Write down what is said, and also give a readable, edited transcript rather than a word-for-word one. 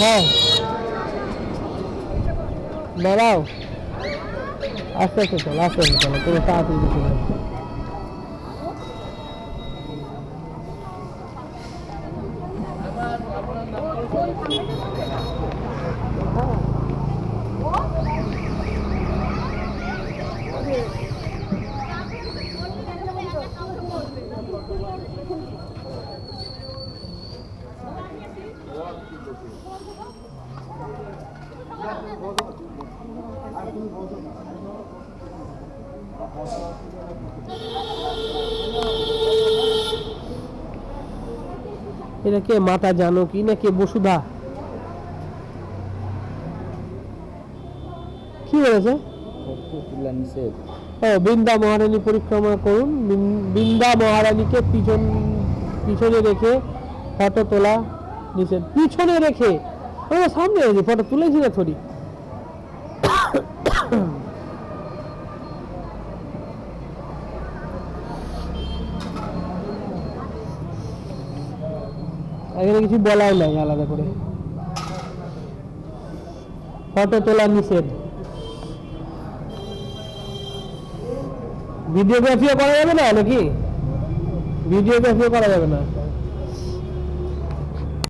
হ্যাঁ দাঁড়াও, আস্তে আস্তে চলো, আস্তে আস্তে চলো, কোনো তাড়াতাড়ি কিছু নেই। এটা কে, মাতা জানকী না কে, বসুধা? কি বলেছে? বৃন্দা মহারানী পরিক্রমা করুন, বৃন্দা মহারানীকে পিছনে রেখে ফটো তোলা নিষেধ। পিছনে রেখে সামনে রেখে ফটো তুলেছি না থরি। এখানে কিছু বলাও নাই আলাদা করে, ফটো তোলা নিষেধ। ভিডিওগ্রাফিও করা যাবে না নাকি? ভিডিওগ্রাফিও করা যাবে না?